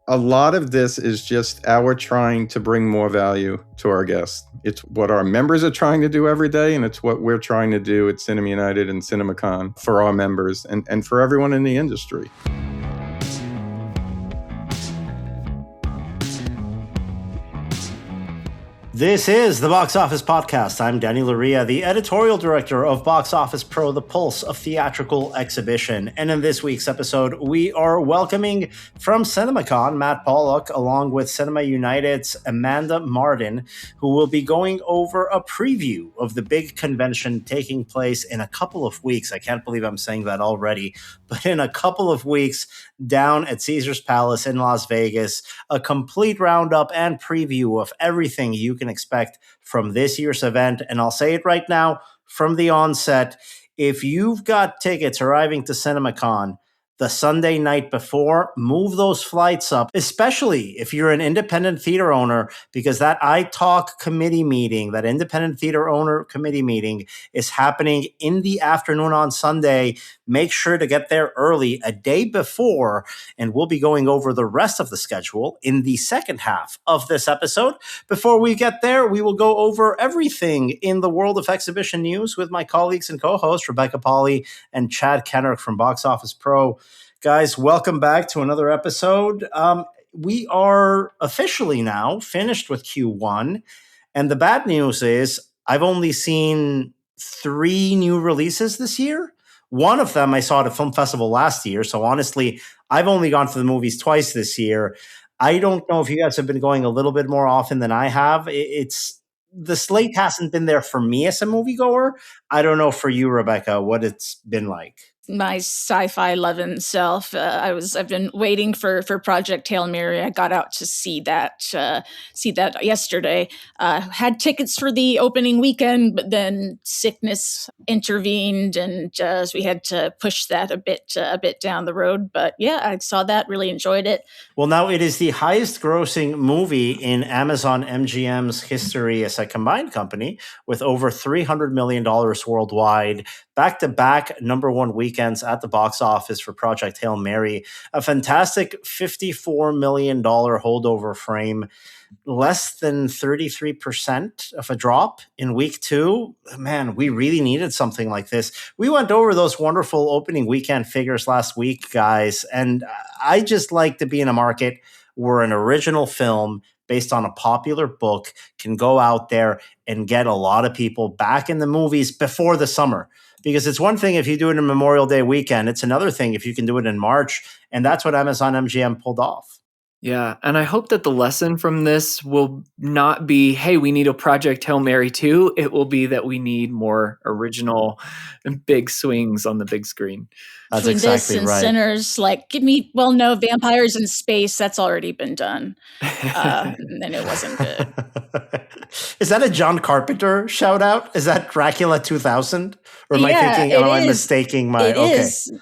A lot of this is just our trying to bring more value to our guests. It's what our members are trying to do every day, and it's what we're trying to do at Cinema United and CinemaCon for our members and for everyone in the industry. This is the Box Office Podcast. I'm Daniel Loria, the editorial director of Boxoffice Pro, the pulse of theatrical exhibition. And in this week's episode, we are welcoming from CinemaCon, Matt Pollock, along with Cinema United's Amanda Martin, who will be going over a preview of the big convention taking place in a couple of weeks. I can't believe I'm saying that already, but in a couple of weeks down at Caesars Palace in Las Vegas, a complete roundup and preview of everything you can expect from this year's event. And I'll say it right now from the onset. If you've got tickets arriving to CinemaCon the Sunday night before, move those flights up, especially if you're an independent theater owner, because that iTalk committee meeting, that independent theater owner committee meeting is happening in the afternoon on Sunday. Make sure to get there early, a day before, and we'll be going over the rest of the schedule in the second half of this episode. Before we get there, we will go over everything in the world of exhibition news with my colleagues and co-hosts, Rebecca Pahle and Chad Kennerk from Boxoffice Pro. Guys, welcome back to another episode. We are officially now finished with Q1, and the bad news is I've only seen 3 new releases this year. One of them I saw at a film festival last year, so honestly, I've only gone to the movies twice this year. I don't know if you guys have been going a little bit more often than I have. It's the slate hasn't been there for me as a moviegoer. I don't know for you, Rebecca, what it's been like. My sci-fi loving self. I've been waiting for Project Hail Mary. I got out to see that yesterday. Had tickets for the opening weekend, but then sickness intervened, and so we had to push that a bit down the road. But yeah, I saw that, really enjoyed it. Well, now it is the highest grossing movie in Amazon MGM's history as a combined company, with over $300 million worldwide. Back-to-back number one weekends at the box office for Project Hail Mary. A fantastic $54 million holdover frame. Less than 33% of a drop in week 2. Man, we really needed something like this. We went over those wonderful opening weekend figures last week, guys, and I just like to be in a market where an original film based on a popular book can go out there and get a lot of people back in the movies before the summer. Because it's one thing if you do it in Memorial Day weekend, it's another thing if you can do it in March, and that's what Amazon MGM pulled off. Yeah, and I hope that the lesson from this will not be, hey, we need a Project Hail Mary 2. It will be that we need more original and big swings on the big screen. That's Between exactly this and right. Sinners, no, Vampires in Space, that's already been done. And it wasn't good. Is that a John Carpenter shout out? Is that Dracula 2000? Or am I thinking, I'm mistaking my... It is.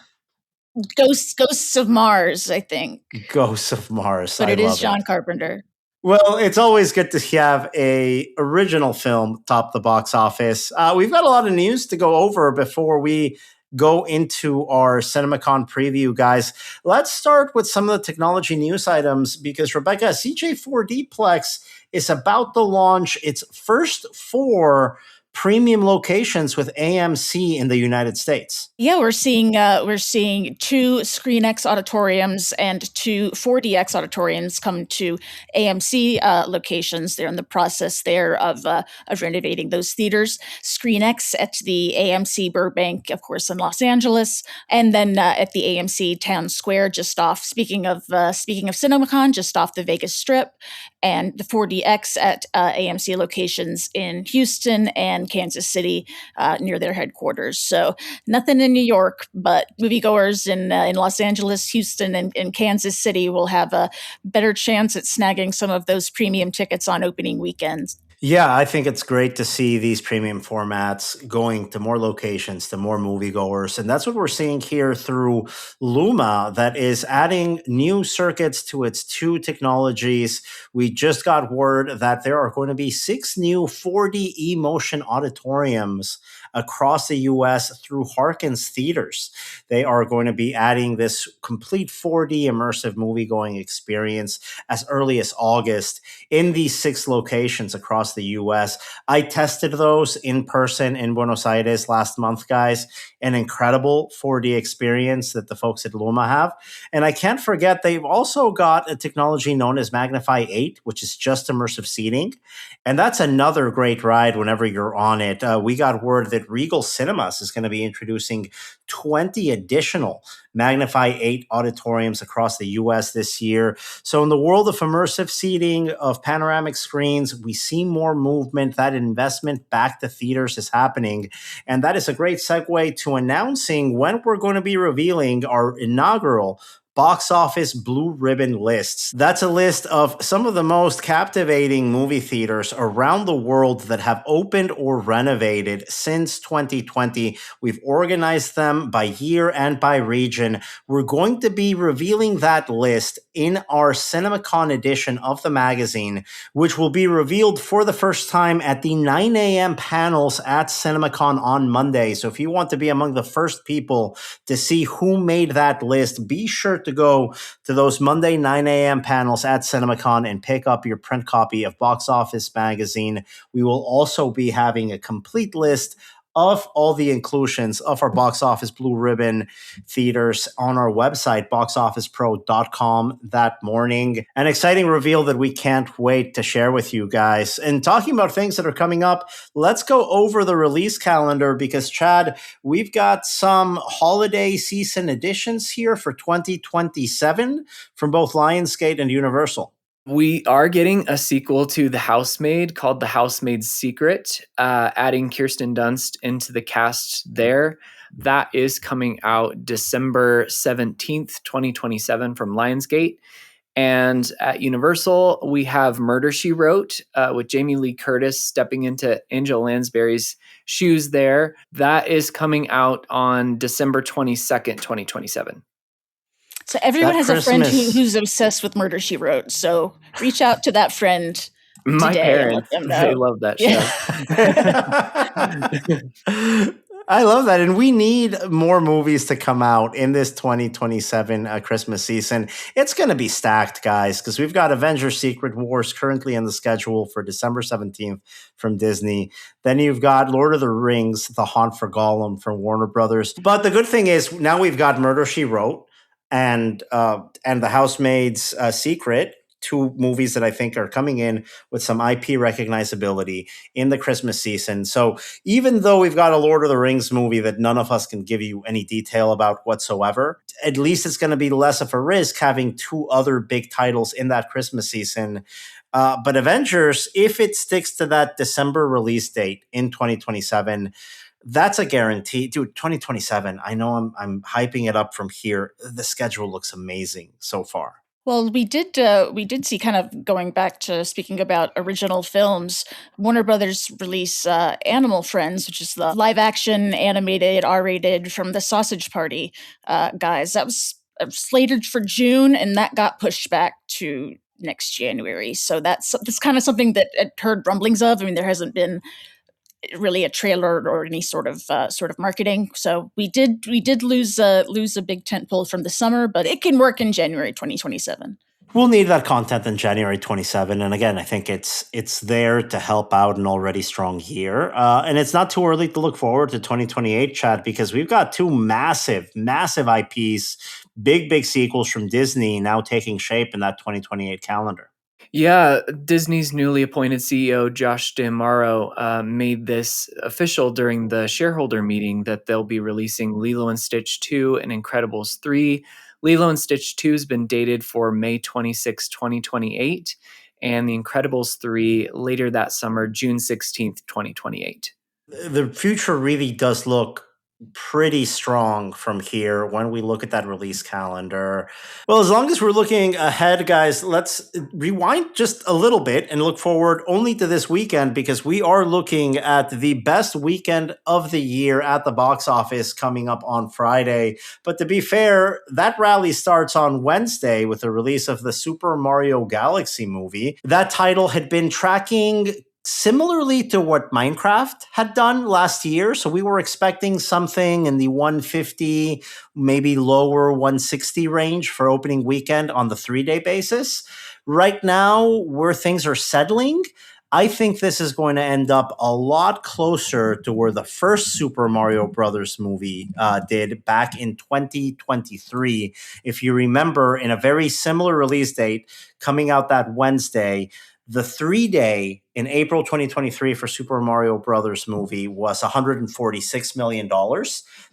Ghosts of Mars, I think. Ghosts of Mars. But it is John Carpenter. Well, it's always good to have a original film top the box office. We've got a lot of news to go over before we go into our CinemaCon preview, guys. Let's start with some of the technology news items because, Rebecca, CJ4D Plex is about to launch its first 4 premium locations with AMC in the United States. Yeah, we're seeing 2 ScreenX auditoriums and 2 4DX auditoriums come to AMC locations. They're in the process there of renovating those theaters. ScreenX at the AMC Burbank, of course, in Los Angeles, and then at the AMC Town Square, just off. Speaking of CinemaCon, just off the Vegas Strip, and the 4DX at AMC locations in Houston and Kansas City near their headquarters. So nothing in New York, but moviegoers in Los Angeles, Houston, and Kansas City will have a better chance at snagging some of those premium tickets on opening weekends. Yeah, I think it's great to see these premium formats going to more locations, to more moviegoers. And that's what we're seeing here through Luma, that is adding new circuits to its 2 technologies. We just got word that there are going to be 6 new 4D eMotion auditoriums across the US through Harkins Theaters. They are going to be adding this complete 4D immersive movie-going experience as early as August in these 6 locations across the US. I tested those in person in Buenos Aires last month, guys. An incredible 4D experience that the folks at Luma have. And I can't forget, they've also got a technology known as Magnify 8, which is just immersive seating. And that's another great ride whenever you're on it. We got word that Regal Cinemas is going to be introducing 20 additional Magnify 8 auditoriums across the US this year. So in the world of immersive seating, of panoramic screens, we see more movement. That investment back to theaters is happening. And that is a great segue to announcing when we're going to be revealing our inaugural box office blue ribbon lists. That's a list of some of the most captivating movie theaters around the world that have opened or renovated since 2020. We've organized them by year and by region. We're going to be revealing that list in our CinemaCon edition of the magazine, which will be revealed for the first time at the 9 a.m. panels at CinemaCon on Monday. So if you want to be among the first people to see who made that list, be sure to go to those Monday 9 a.m. panels at CinemaCon and pick up your print copy of Box Office magazine. We will also be having a complete list of all the inclusions of our Box Office Blue Ribbon theaters on our website, boxofficepro.com, that morning. An exciting reveal that we can't wait to share with you guys. And talking about things that are coming up, let's go over the release calendar because, Chad, we've got some holiday season editions here for 2027 from both Lionsgate and Universal. We are getting a sequel to The Housemaid called The Housemaid's Secret, adding Kirsten Dunst into the cast there. That is coming out December 17th, 2027 from Lionsgate. And at Universal, we have Murder, She Wrote with Jamie Lee Curtis stepping into Angela Lansbury's shoes there. That is coming out on December 22nd, 2027em. So everyone has a friend who's obsessed with Murder, She Wrote. So reach out to that friend My today parents, and let them know. they love that show. I love that. And we need more movies to come out in this 2027 Christmas season. It's going to be stacked, guys, because we've got Avengers Secret Wars currently on the schedule for December 17th from Disney. Then you've got Lord of the Rings, The Hunt for Gollum from Warner Brothers. But the good thing is now we've got Murder, She Wrote and The Housemaid's Secret, 2 movies that I think are coming in with some IP recognizability in the Christmas season. So even though we've got a Lord of the Rings movie that none of us can give you any detail about whatsoever, at least it's going to be less of a risk having 2 other big titles in that Christmas season. But Avengers, if it sticks to that December release date in 2027, that's a guarantee. Dude, 2027, I know I'm hyping it up from here. The schedule looks amazing so far. Well, we did see, kind of going back to speaking about original films, Warner Brothers release Animal Friends, which is the live action animated R-rated from the Sausage Party guys. That was slated for June, and that got pushed back to next January. So that's kind of something that I'd heard rumblings of. I mean, there hasn't been really a trailer or any sort of marketing. So we did lose a big tentpole from the summer, but it can work in January 2027. We'll need that content in January 27. And again, I think it's there to help out an already strong year. And it's not too early to look forward to 2028, Chad, because we've got 2 massive IPs, big sequels from Disney now taking shape in that 2028 calendar. Yeah, Disney's newly appointed CEO, Josh D'Amaro, made this official during the shareholder meeting that they'll be releasing Lilo & Stitch 2 and Incredibles 3. Lilo & Stitch 2 has been dated for May 26, 2028, and The Incredibles 3 later that summer, June 16th, 2028. The future really does look pretty strong from here when we look at that release calendar. Well, as long as we're looking ahead, guys, let's rewind just a little bit and look forward only to this weekend, because we are looking at the best weekend of the year at the box office coming up on Friday. But to be fair, that rally starts on Wednesday with the release of the Super Mario Galaxy movie. That title had been tracking similarly to what Minecraft had done last year. So we were expecting something in the 150, maybe lower 160 range for opening weekend on the 3-day basis. Right now, where things are settling, I think this is going to end up a lot closer to where the first Super Mario Brothers movie did back in 2023. If you remember, in a very similar release date coming out that Wednesday, the 3-day in April 2023 for Super Mario Brothers movie was $146 million.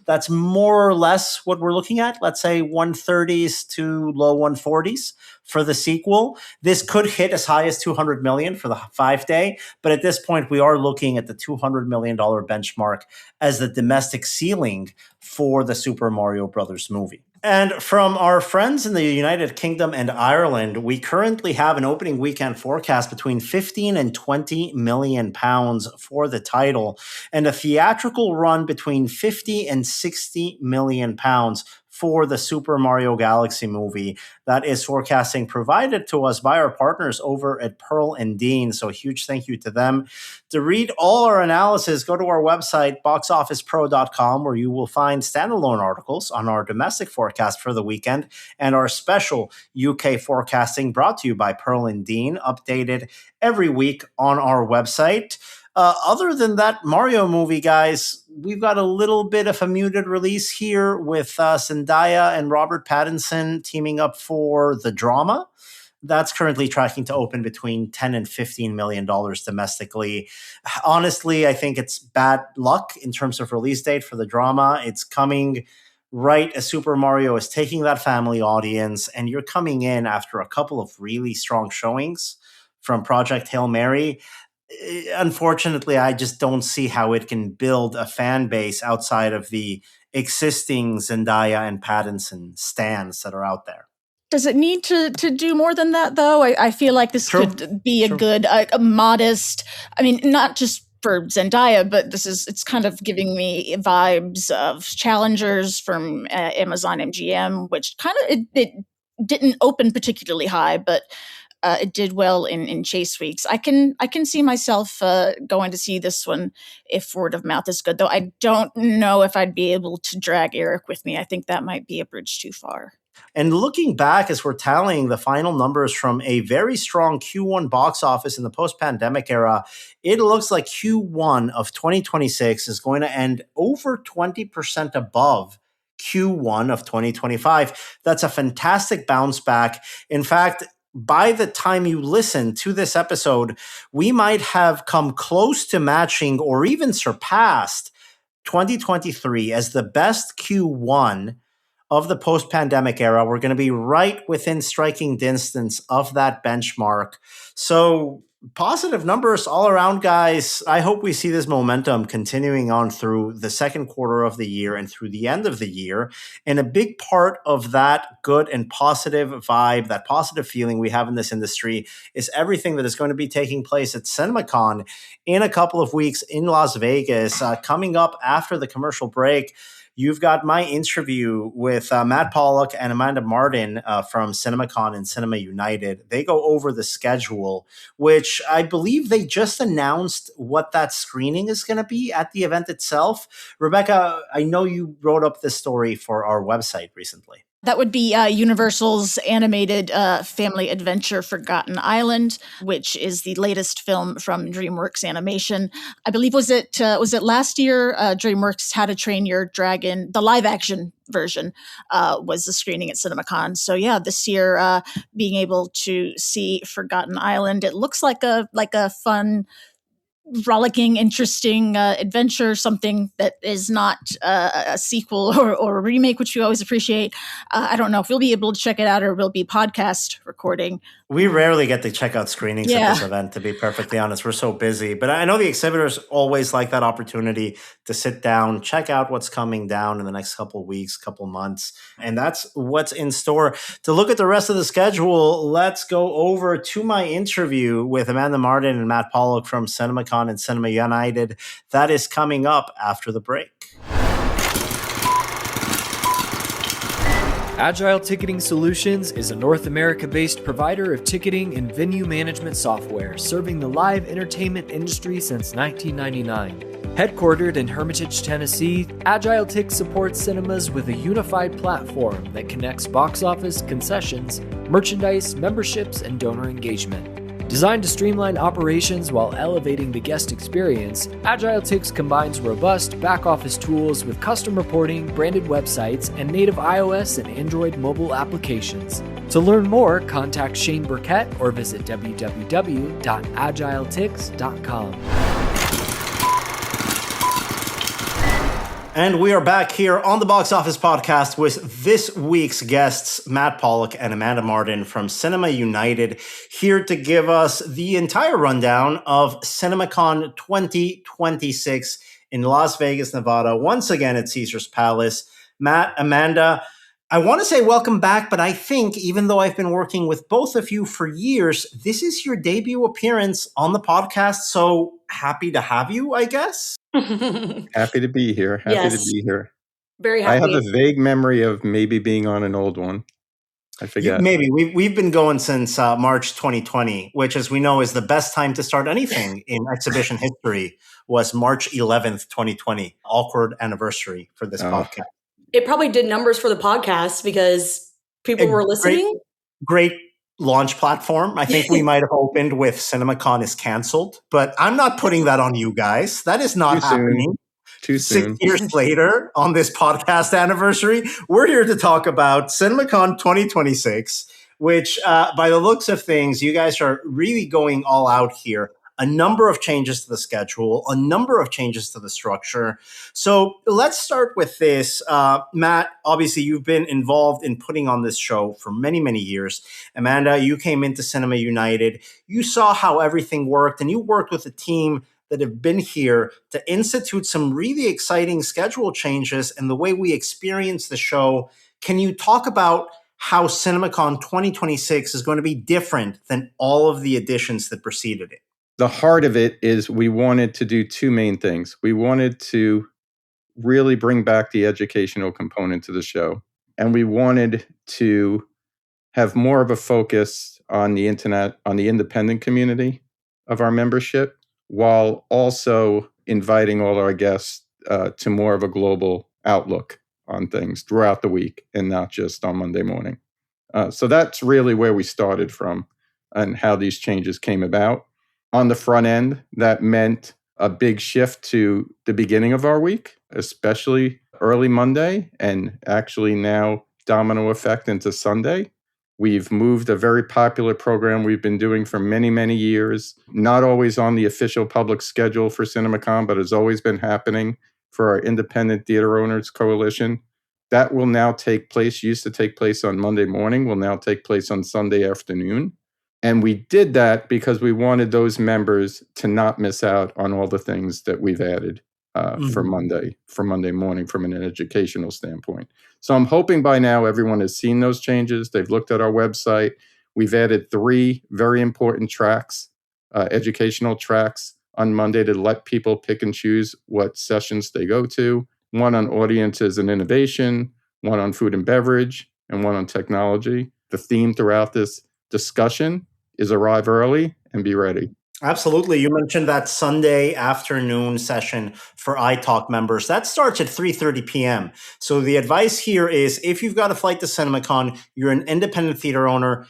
That's more or less what we're looking at. Let's say 130s to low 140s for the sequel. This could hit as high as $200 million for the 5-day, but at this point, we are looking at the $200 million benchmark as the domestic ceiling for the Super Mario Brothers movie. And from our friends in the United Kingdom and Ireland, we currently have an opening weekend forecast between 15 and 20 million pounds for the title, and a theatrical run between 50 and 60 million pounds for the Super Mario Galaxy movie. That is forecasting provided to us by our partners over at Pearl and Dean. So a huge thank you to them. To read all our analysis, go to our website, boxofficepro.com, where you will find standalone articles on our domestic forecast for the weekend and our special UK forecasting brought to you by Pearl and Dean, updated every week on our website. Other than that Mario movie, guys, we've got a little bit of a muted release here with Zendaya and Robert Pattinson teaming up for The Drama. That's currently tracking to open between $10 and $15 million domestically. Honestly, I think it's bad luck in terms of release date for The Drama. It's coming right as Super Mario is taking that family audience, and you're coming in after a couple of really strong showings from Project Hail Mary. Unfortunately, I just don't see how it can build a fan base outside of the existing Zendaya and Pattinson stans that are out there. Does it need to do more than that, though? I feel like this could be a good, a modest, I mean, not just for Zendaya, but it's kind of giving me vibes of Challengers from Amazon MGM, which kind of, it didn't open particularly high, but it did well in chase weeks. I can see myself going to see this one if word of mouth is good, though I don't know if I'd be able to drag Eric with me. I think that might be a bridge too far. And looking back as we're tallying the final numbers from a very strong Q1 box office in the post-pandemic era, it looks like Q1 of 2026 is going to end over 20% above Q1 of 2025. That's a fantastic bounce back. In fact, by the time you listen to this episode, we might have come close to matching or even surpassed 2023 as the best Q1 of the post-pandemic era. We're going to be right within striking distance of that benchmark. So positive numbers all around, guys. I hope we see this momentum continuing on through the second quarter of the year and through the end of the year. And a big part of that good and positive vibe, that positive feeling we have in this industry, is everything that is going to be taking place at CinemaCon in a couple of weeks in Las Vegas. Coming up after the commercial break, you've got my interview with Matt Pollock and Amanda Martin from CinemaCon and Cinema United. They go over the schedule, which I believe they just announced what that screening is going to be at the event itself. Rebecca, I know you wrote up this story for our website recently. That would be Universal's animated family adventure Forgotten Island, which is the latest film from DreamWorks Animation. I believe was it last year? DreamWorks How to Train Your Dragon, the live action version, was the screening at CinemaCon. So yeah, this year being able to see Forgotten Island, it looks like a fun, rollicking, interesting adventure, something that is not a sequel or a remake, which we always appreciate. I don't know if we'll be able to check it out or we'll be podcast recording. We rarely get to check out screenings at this event, to be perfectly honest. We're so busy. But I know the exhibitors always like that opportunity to sit down, check out what's coming down in the next couple of weeks, couple months. And that's what's in store. To look at the rest of the schedule, let's go over to my interview with Amanda Martin and Matt Pollock from CinemaCon and Cinema United. That is coming up after the break. Agile Ticketing Solutions is a North America-based provider of ticketing and venue management software, serving the live entertainment industry since 1999. Headquartered in Hermitage, Tennessee, AgileTix supports cinemas with a unified platform that connects box office, concessions, merchandise, memberships, and donor engagement. Designed to streamline operations while elevating the guest experience, AgileTix combines robust back-office tools with custom reporting, branded websites, and native iOS and Android mobile applications. To learn more, contact Shane Burkett or visit www.agiletix.com. And we are back here on the Box Office Podcast with this week's guests, Matt Pollock and Amanda Martin from Cinema United, here to give us the entire rundown of CinemaCon 2026 in Las Vegas, Nevada, once again at Caesars Palace. Matt, Amanda, I want to say welcome back, but I think even though I've been working with both of you for years, this is your debut appearance on the podcast, so happy to have you, I guess. Happy to be here. Happy to be here. Very happy. I have a vague memory of maybe being on an old one. I forget. Maybe. We've been going since March 2020, which, as we know, is the best time to start anything in exhibition history, was March 11th, 2020. Awkward anniversary for this podcast. It probably did numbers for the podcast because people were listening. Great launch platform. I think we might have opened with CinemaCon is canceled, but I'm not putting that on you guys. That is not happening. Too soon. 6 years later on this podcast anniversary, we're here to talk about CinemaCon 2026, which by the looks of things, you guys are really going all out here. A number of changes to the schedule, a number of changes to the structure. So let's start with this. Matt, obviously you've been involved in putting on this show for many, many years. Amanda, you came into Cinema United. You saw how everything worked, and you worked with a team that have been here to institute some really exciting schedule changes and the way we experience the show. Can you talk about how CinemaCon 2026 is going to be different than all of the editions that preceded it? The heart of it is we wanted to do two main things. We wanted to really bring back the educational component to the show, and we wanted to have more of a focus on the internet, on the independent community of our membership, while also inviting all our guests to more of a global outlook on things throughout the week and not just on Monday morning. So that's really where we started from and how these changes came about. On the front end, that meant a big shift to the beginning of our week, especially early Monday, and actually now domino effect into Sunday. We've moved a very popular program we've been doing for many, many years, not always on the official public schedule for CinemaCon, but has always been happening for our Independent Theater Owners Coalition. That will now take place, used to take place on Monday morning, will now take place on Sunday afternoon. And we did that because we wanted those members to not miss out on all the things that we've added for Monday morning from an educational standpoint. So I'm hoping by now everyone has seen those changes. They've looked at our website. We've added 3 very important tracks, educational tracks on Monday to let people pick and choose what sessions they go to. One on audiences and innovation, one on food and beverage, and one on technology. The theme throughout this discussion is arrive early and be ready. Absolutely. You mentioned that Sunday afternoon session for iTalk members. That starts at 3:30 p.m. So the advice here is if you've got a flight to CinemaCon, you're an independent theater owner,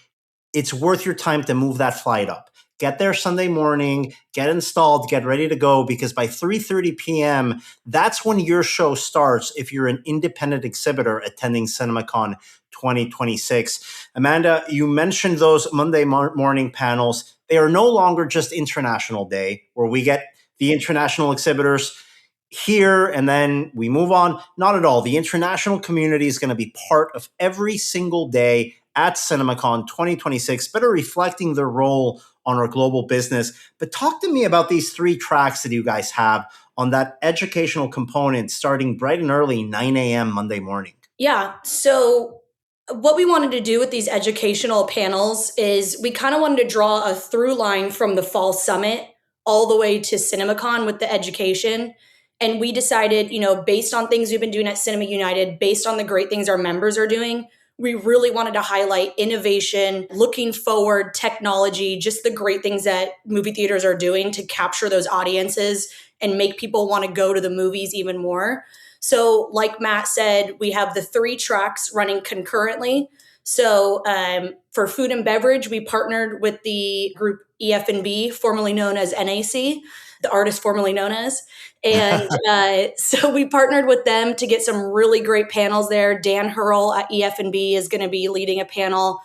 it's worth your time to move that flight up. Get there Sunday morning, get installed, get ready to go, because by 3:30 p.m., that's when your show starts if you're an independent exhibitor attending CinemaCon 2026. Amanda, you mentioned those Monday morning panels. They are no longer just International Day, where we get the international exhibitors here and then we move on. Not at all. The international community is going to be part of every single day at CinemaCon 2026, better reflecting their role on our global business. But talk to me about these 3 tracks that you guys have on that educational component starting bright and early, 9 a.m. Monday morning. Yeah. So what we wanted to do with these educational panels is we kind of wanted to draw a through line from the fall summit all the way to CinemaCon with the education. And we decided, based on things we've been doing at Cinema United, based on the great things our members are doing, we really wanted to highlight innovation, looking forward, technology, just the great things that movie theaters are doing to capture those audiences and make people want to go to the movies even more. So like Matt said, we have the 3 tracks running concurrently. So for food and beverage, we partnered with the group EF&B, formerly known as NAC, the artist formerly known as. And so we partnered with them to get some really great panels there. Dan Hurl at EF&B is going to be leading a panel,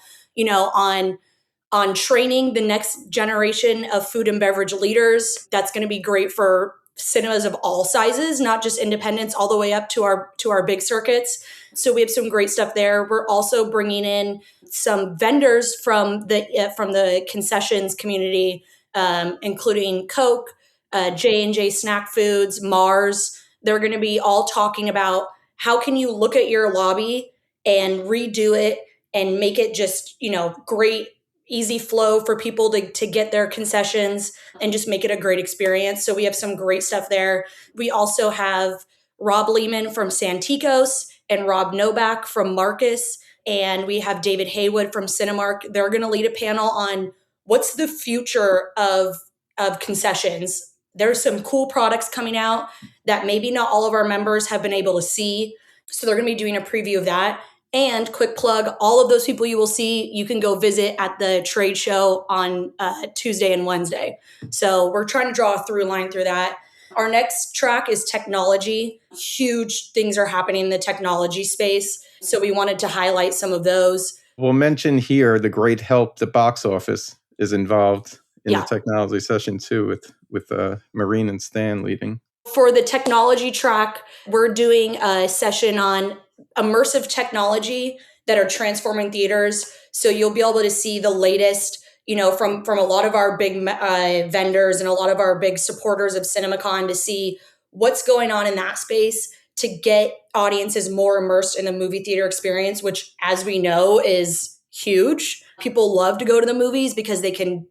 on training the next generation of food and beverage leaders. That's going to be great for cinemas of all sizes, not just independents, all the way up to our big circuits. So we have some great stuff there. We're also bringing in some vendors from the concessions community, including Coke, J&J Snack Foods, Mars. They're going to be all talking about how can you look at your lobby and redo it and make it just, great, easy flow for people to get their concessions and just make it a great experience. So we have some great stuff there. We also have Rob Lehman from Santikos and Rob Novak from Marcus. And we have David Haywood from Cinemark. They're going to lead a panel on what's the future of concessions. There's some cool products coming out that maybe not all of our members have been able to see. So they're going to be doing a preview of that. And quick plug, all of those people you will see, you can go visit at the trade show on Tuesday and Wednesday. So we're trying to draw a through line through that. Our next track is technology. Huge things are happening in the technology space. So we wanted to highlight some of those. We'll mention here the great help the box office is involved in the technology session too, with Maureen and Stan leading. For the technology track, we're doing a session on immersive technology that are transforming theaters. So you'll be able to see the latest, from a lot of our big vendors and a lot of our big supporters of CinemaCon to see what's going on in that space to get audiences more immersed in the movie theater experience, which, as we know, is huge. People love to go to the movies because they can,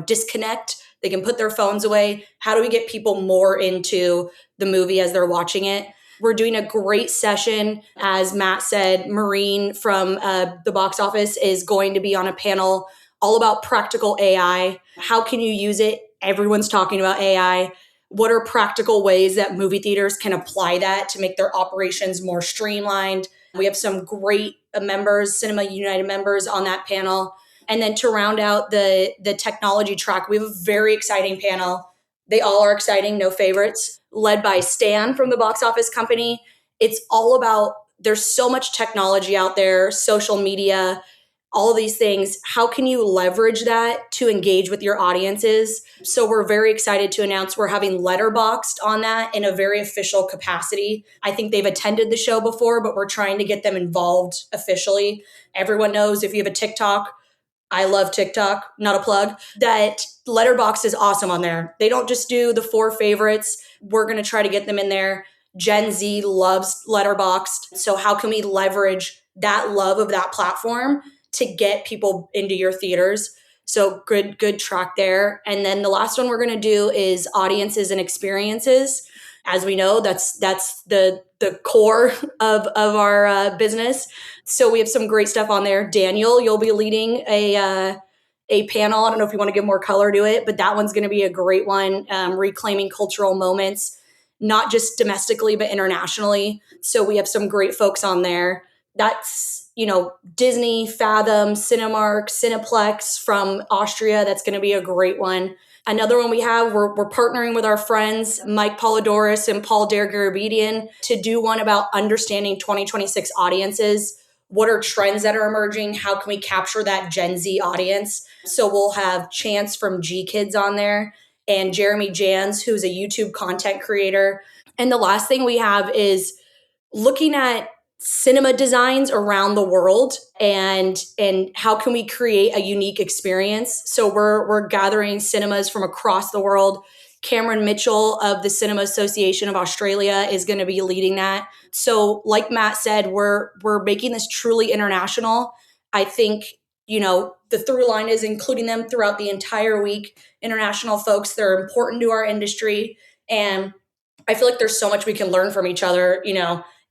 disconnect. They can put their phones away. How do we get people more into the movie as they're watching it? We're doing a great session. As Matt said, Maureen from the box office is going to be on a panel all about practical AI. How can you use it? Everyone's talking about AI. What are practical ways that movie theaters can apply that to make their operations more streamlined? We have some great members, Cinema United members on that panel. And then to round out the technology track, we have a very exciting panel. They all are exciting, no favorites, led by Stan from the box office company. It's all about, there's so much technology out there, social media, all of these things. How can you leverage that to engage with your audiences? So we're very excited to announce we're having Letterboxd on that in a very official capacity. I think they've attended the show before, but we're trying to get them involved officially. Everyone knows if you have a TikTok, I love TikTok, not a plug, that Letterboxd is awesome on there. They don't just do the 4 favorites. We're going to try to get them in there. Gen Z loves Letterboxd. So how can we leverage that love of that platform to get people into your theaters? So good track there. And then the last one we're going to do is audiences and experiences. As we know, that's the core of our business. So we have some great stuff on there. Daniel, you'll be leading a panel. I don't know if you want to give more color to it, but that one's going to be a great one, reclaiming cultural moments, not just domestically, but internationally. So we have some great folks on there. That's, Disney, Fathom, Cinemark, Cineplex from Austria. That's going to be a great one. Another one we have, we're partnering with our friends, Mike Polidorus and Paul Garabedian, to do one about understanding 2026 audiences. What are trends that are emerging? How can we capture that Gen Z audience? So we'll have Chance from G Kids on there and Jeremy Jans, who's a YouTube content creator. And the last thing we have is looking at cinema designs around the world and how can we create a unique experience. So we're gathering cinemas from across the world. Cameron Mitchell of the Cinema Association of Australia is going to be leading that. So like Matt said, we're making this truly international. I think, the through line is including them throughout the entire week. International folks, they're important to our industry. And I feel like there's so much we can learn from each other,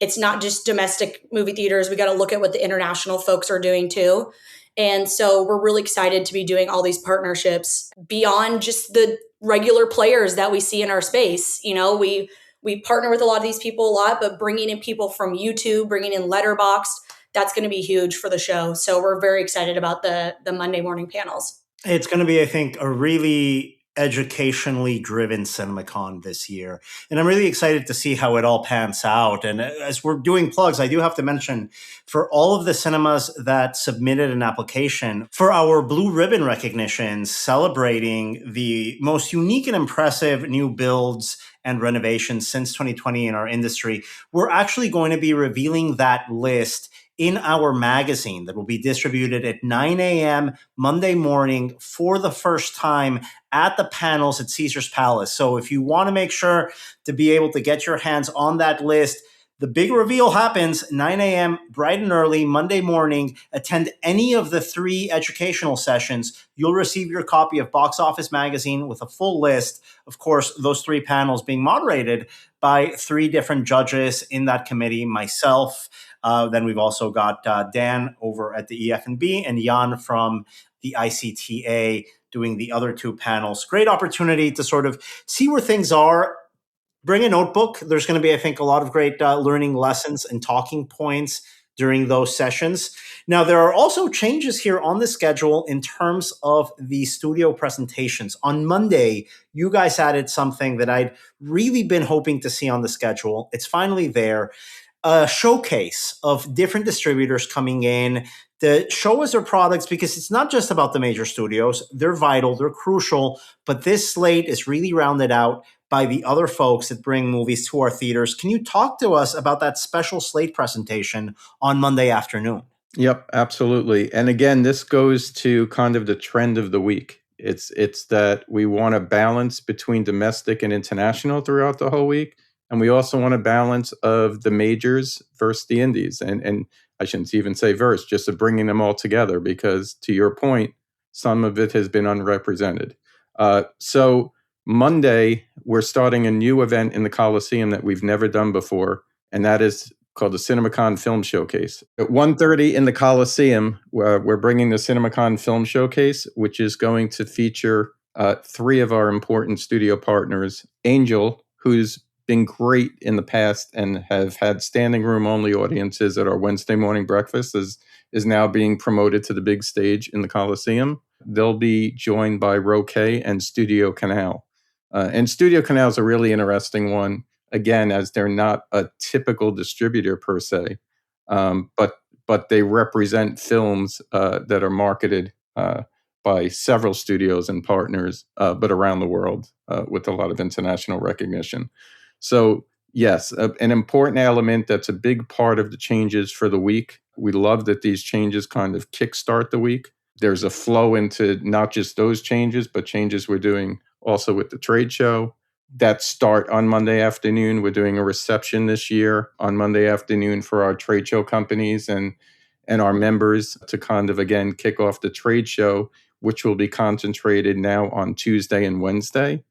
it's not just domestic movie theaters. We got to look at what the international folks are doing too. And so we're really excited to be doing all these partnerships beyond just the regular players that we see in our space. We partner with a lot of these people a lot, but bringing in people from YouTube, bringing in Letterboxd, that's going to be huge for the show. So we're very excited about the Monday morning panels. It's going to be, I think, a really educationally driven CinemaCon this year. And I'm really excited to see how it all pans out. And as we're doing plugs, I do have to mention for all of the cinemas that submitted an application for our Blue Ribbon recognitions celebrating the most unique and impressive new builds and renovations since 2020 in our industry, we're actually going to be revealing that list in our magazine that will be distributed at 9 a.m. Monday morning for the first time at the panels at Caesar's Palace. So if you want to make sure to be able to get your hands on that list, the big reveal happens 9 a.m. bright and early Monday morning. Attend any of the 3 educational sessions. You'll receive your copy of Box Office magazine with a full list. Of course, those 3 panels being moderated by 3 different judges in that committee, myself. Then we've also got Dan over at the EF&B and Jan from the ICTA doing the other 2 panels. Great opportunity to sort of see where things are. Bring a notebook. There's going to be, I think, a lot of great learning lessons and talking points during those sessions. Now, there are also changes here on the schedule in terms of the studio presentations. On Monday, you guys added something that I'd really been hoping to see on the schedule. It's finally there. A showcase of different distributors coming in to show us their products, because it's not just about the major studios. They're vital, they're crucial, but this slate is really rounded out by the other folks that bring movies to our theaters. Can you talk to us about that special slate presentation on Monday afternoon? Yep, absolutely. And again, this goes to kind of the trend of the week. It's that we want a balance between domestic and international throughout the whole week. And we also want a balance of the majors versus the indies. And I shouldn't even say versus, just of bringing them all together, because to your point, some of it has been unrepresented. So Monday, we're starting a new event in the Coliseum that we've never done before, and that is called the CinemaCon Film Showcase. At 1:30 in the Coliseum, we're bringing the CinemaCon Film Showcase, which is going to feature 3 of our important studio partners. Angel, who's been great in the past and have had standing room only audiences at our Wednesday morning breakfast, is now being promoted to the big stage in the Coliseum. They'll be joined by Roquet and Studio Canal. And Studio Canal is a really interesting one, again, as they're not a typical distributor per se, but they represent films that are marketed by several studios and partners, but around the world with a lot of international recognition. So yes, an important element that's a big part of the changes for the week. We love that these changes kind of kickstart the week. There's a flow into not just those changes, but changes we're doing also with the trade show that start on Monday afternoon. We're doing a reception this year on Monday afternoon for our trade show companies and our members to kind of, again, kick off the trade show, which will be concentrated now on Tuesday and Wednesday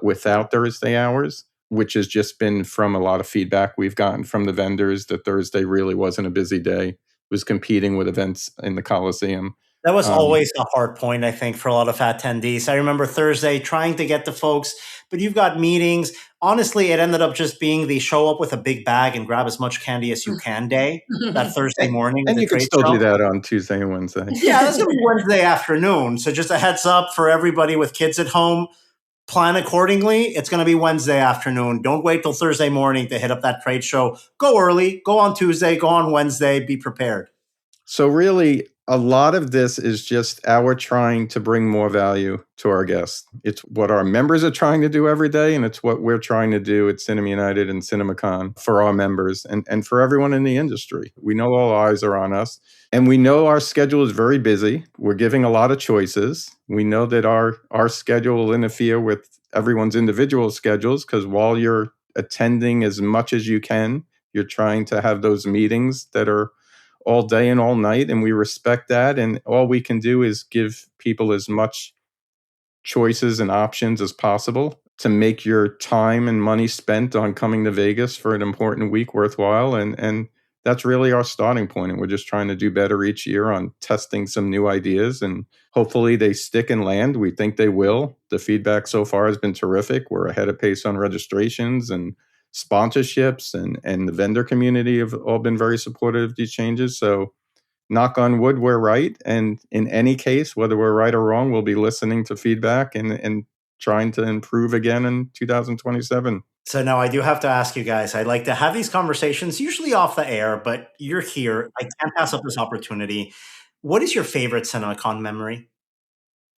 without Thursday hours, which has just been from a lot of feedback we've gotten from the vendors that Thursday really wasn't a busy day. It was competing with events in the Coliseum. That was always a hard point, I think, for a lot of attendees. I remember Thursday trying to get the folks, but you've got meetings. Honestly, it ended up just being the show up with a big bag and grab as much candy as you can day that Thursday morning. And you can still do that on Tuesday and Wednesday. Yeah, that's going to be Wednesday afternoon. So just a heads up for everybody with kids at home. Plan accordingly. It's going to be Wednesday afternoon. Don't wait till Thursday morning to hit up that trade show. Go early. Go on Tuesday. Go on Wednesday. Be prepared. So really, a lot of this is just our trying to bring more value to our guests. It's what our members are trying to do every day, and it's what we're trying to do at Cinema United and CinemaCon for our members and for everyone in the industry. We know all eyes are on us, and we know our schedule is very busy. We're giving a lot of choices. We know that our schedule will interfere with everyone's individual schedules, because while you're attending as much as you can, you're trying to have those meetings that are all day and all night, and we respect that. And all we can do is give people as much choices and options as possible. to make your time and money spent on coming to Vegas for an important week worthwhile. And that's really our starting point. And we're just trying to do better each year on testing some new ideas. And hopefully they stick and land. We think they will. The feedback so far has been terrific. We're ahead of pace on registrations and sponsorships, and the vendor community have all been very supportive of these changes. So knock on wood, we're right. And in any case, whether we're right or wrong, we'll be listening to feedback and trying to improve again in 2027. So now I do have to ask you guys, I like to have these conversations, usually off the air, but you're here. I can't pass up this opportunity. What is your favorite CinemaCon memory?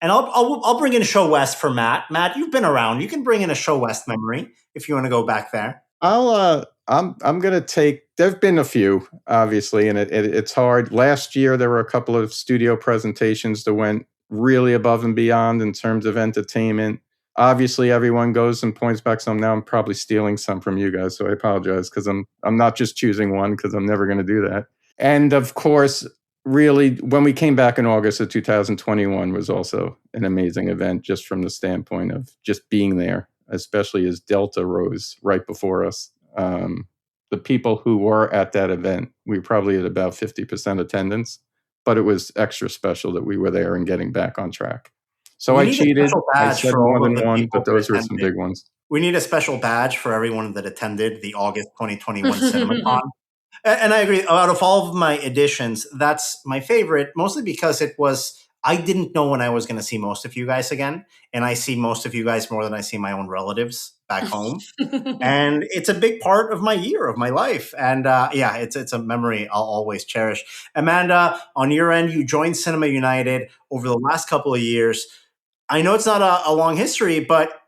And I'll bring in Show West for Matt. Matt, you've been around. You can bring in a Show West memory if you want to go back there. I'm gonna take. There've been a few, obviously, and it's hard. Last year there were a couple of studio presentations that went really above and beyond in terms of entertainment. Obviously, everyone goes and points back some. Now I'm probably stealing some from you guys, so I apologize because I'm not just choosing one because I'm never going to do that. And of course, really, when we came back in August of 2021 was also an amazing event, just from the standpoint of just being there, especially as Delta rose right before us. The people who were at that event, we were probably at about 50% attendance, but it was extra special that we were there and getting back on track. So I cheated. I said more than one, but those were some big ones. We need a special badge for everyone that attended the August 2021 CinemaCon. And I agree. Out of all of my editions, that's my favorite, mostly because I didn't know when I was going to see most of you guys again. And I see most of you guys more than I see my own relatives back home. And it's a big part of my year, of my life. And it's a memory I'll always cherish. Amanda, on your end, you joined Cinema United over the last couple of years. I know it's not a long history, but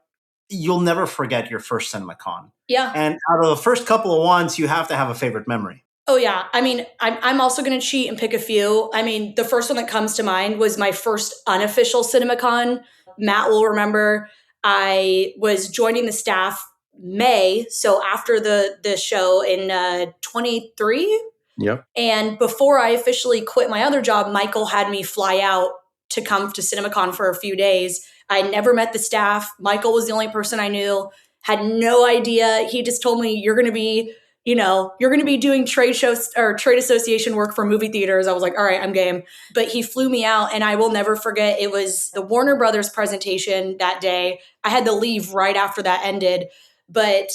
you'll never forget your first CinemaCon. Yeah. And out of the first couple of ones, you have to have a favorite memory. Oh, yeah. I mean, I'm also going to cheat and pick a few. I mean, the first one that comes to mind was my first unofficial CinemaCon. Matt will remember I was joining the staff May, so after the show in 23. Yep. And before I officially quit my other job, Michael had me fly out to come to CinemaCon for a few days. I never met the staff. Michael was the only person I knew, had no idea. He just told me, you're going to be doing trade shows or trade association work for movie theaters. I was like, all right, I'm game. But he flew me out, and I will never forget. It was the Warner Brothers presentation that day. I had to leave right after that ended. But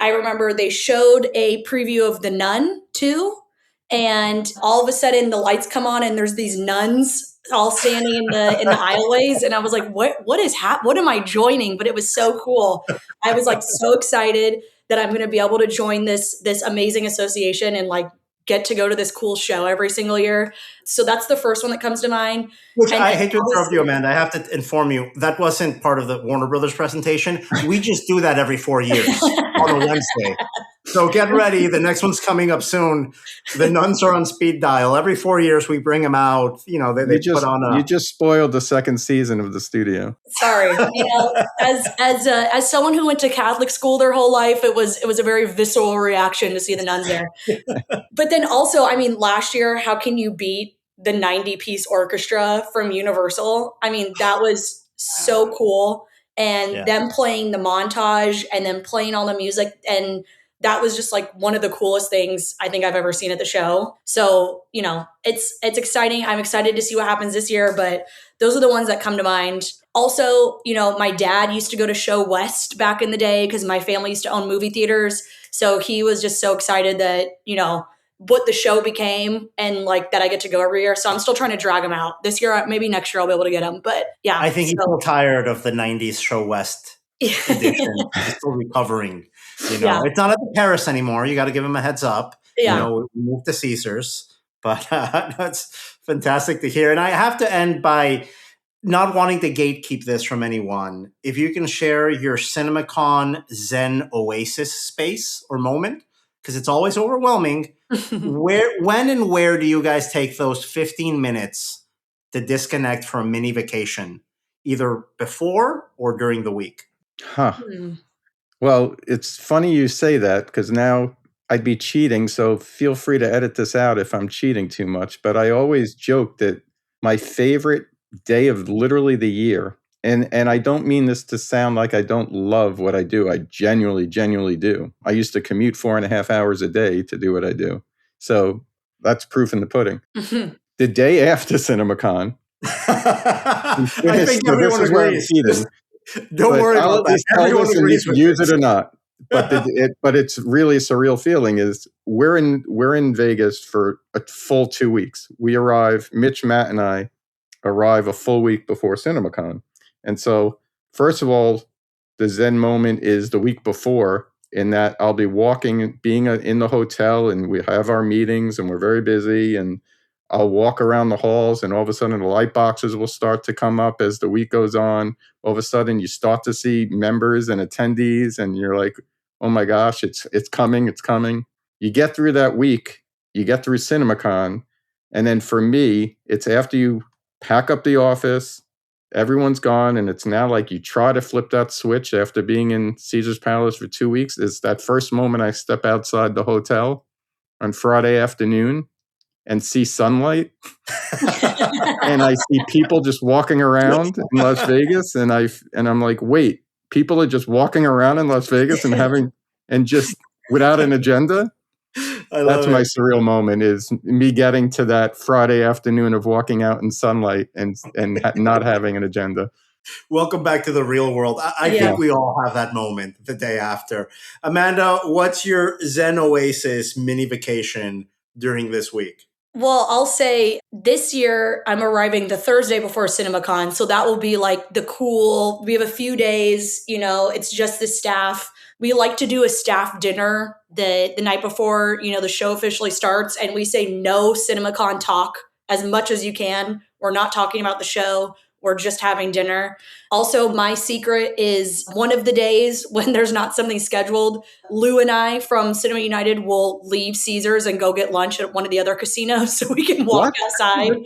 I remember they showed a preview of The Nun too. And all of a sudden the lights come on and there's these nuns all standing in the aisleways. And I was like, what am I joining? But it was so cool. I was like so excited that I'm going to be able to join this amazing association and like get to go to this cool show every single year. So that's the first one that comes to mind. Which I hate to interrupt you, Amanda. I have to inform you, that wasn't part of the Warner Brothers presentation. We just do that every 4 years on a Wednesday. So get ready. The next one's coming up soon. The nuns are on speed dial. Every 4 years we bring them out. You know, they put on You just spoiled the second season of the studio. Sorry. As someone who went to Catholic school their whole life, it was a very visceral reaction to see the nuns there. But then also, I mean, last year, how can you beat the 90-piece orchestra from Universal? I mean, that was so cool. And them playing the montage and then playing all the music, and that was just like one of the coolest things I think I've ever seen at the show. So, you know, it's exciting. I'm excited to see what happens this year, but those are the ones that come to mind. Also, you know, my dad used to go to Show West back in the day because my family used to own movie theaters. So he was just so excited that, you know, what the show became and like that I get to go every year. So I'm still trying to drag him out this year. Maybe next year I'll be able to get him. But yeah, I think he's so tired of the 90s Show West edition. He's still recovering. You know, it's not at the Paris anymore. You got to give him a heads up. Yeah. You know, we moved to Caesars, but that's fantastic to hear. And I have to end by not wanting to gatekeep this from anyone. If you can share your CinemaCon Zen Oasis space or moment, because it's always overwhelming. When and where do you guys take those 15 minutes to disconnect for a mini vacation, either before or during the week? Well, it's funny you say that because now I'd be cheating. So feel free to edit this out if I'm cheating too much. But I always joke that my favorite day of literally the year, And I don't mean this to sound like I don't love what I do. I genuinely do. I used to commute 4.5 hours a day to do what I do. So that's proof in the pudding. The day after CinemaCon, I think everyone this is where I'm agrees. cheating. Don't But worry I'll about at that. least tell Everyone this and you agrees can with use this. it or not. But it's really a surreal feeling. Is we're in Vegas for a full 2 weeks. We arrive, Mitch, Matt, and I arrive a full week before CinemaCon. And so, first of all, the Zen moment is the week before, in that I'll be being in the hotel, and we have our meetings, and we're very busy, and I'll walk around the halls, and all of a sudden the light boxes will start to come up as the week goes on. All of a sudden you start to see members and attendees, and you're like, oh my gosh, it's coming. You get through that week, you get through CinemaCon, and then for me, it's after you pack up the office, everyone's gone, and it's now like you try to flip that switch after being in Caesar's Palace for 2 weeks. It's that first moment I step outside the hotel on Friday afternoon and see sunlight. And I see people just walking around in Las Vegas, and I'm like, wait, people are just walking around in Las Vegas and just without an agenda? That's my surreal moment, is me getting to that Friday afternoon of walking out in sunlight and not having an agenda. Welcome back to the real world. I think we all have that moment the day after. Amanda, what's your Zen Oasis mini vacation during this week? Well, I'll say this year I'm arriving the Thursday before CinemaCon. So that will be like the cool, we have a few days, it's just the staff. We like to do a staff dinner the night before, the show officially starts. And we say no CinemaCon talk as much as you can. We're not talking about the show. We're just having dinner. Also, my secret is one of the days when there's not something scheduled, Lou and I from Cinema United will leave Caesars and go get lunch at one of the other casinos so we can walk outside.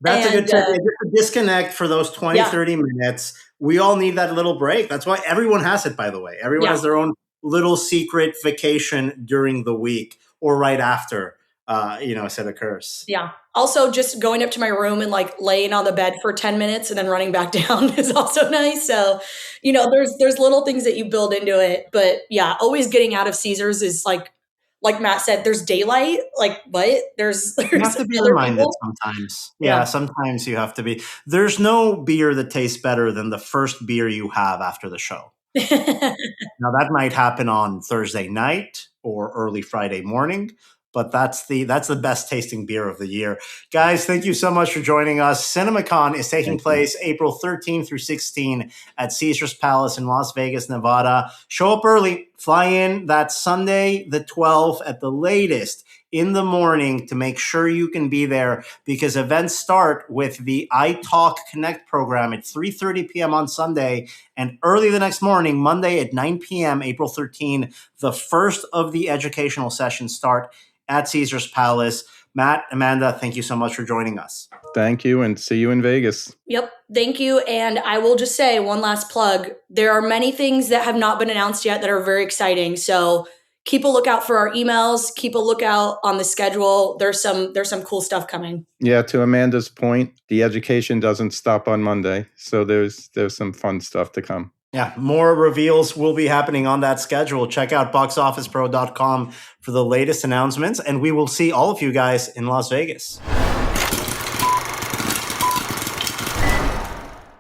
That's a good tip. Just to disconnect for those 20, 30 minutes. We all need that little break. That's why everyone has it, by the way. Everyone has their own little secret vacation during the week or right after, it occurs. Yeah. Also, just going up to my room and like laying on the bed for 10 minutes and then running back down is also nice. So, there's little things that you build into it. But yeah, always getting out of Caesars is like Matt said, there's daylight. Like what? There's you have to be reminded sometimes. Yeah, sometimes you have to be. There's no beer that tastes better than the first beer you have after the show. Now that might happen on Thursday night or early Friday morning, but that's the best tasting beer of the year. Guys, thank you so much for joining us. CinemaCon is taking place April 13 through 16 at Caesar's Palace in Las Vegas, Nevada. Show up early. Fly in that Sunday, the 12th at the latest in the morning to make sure you can be there, because events start with the iTalk Connect program at 3:30 p.m. on Sunday, and early the next morning, Monday at 9 p.m., April 13, the first of the educational sessions start at Caesar's Palace. Matt, Amanda, thank you so much for joining us. Thank you, and see you in Vegas. Yep. Thank you. And I will just say one last plug. There are many things that have not been announced yet that are very exciting. So keep a lookout for our emails. Keep a lookout on the schedule. There's some cool stuff coming. Yeah, to Amanda's point, the education doesn't stop on Monday. So there's some fun stuff to come. Yeah, more reveals will be happening on that schedule. Check out boxofficepro.com for the latest announcements, and we will see all of you guys in Las Vegas.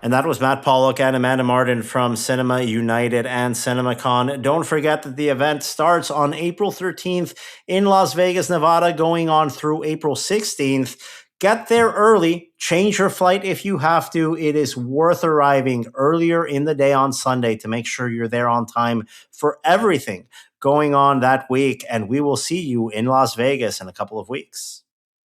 And that was Matt Pollock and Amanda Martin from Cinema United and CinemaCon. Don't forget that the event starts on April 13th in Las Vegas, Nevada, going on through April 16th. Get there early. Change your flight if you have to. It is worth arriving earlier in the day on Sunday to make sure you're there on time for everything going on that week. And we will see you in Las Vegas in a couple of weeks.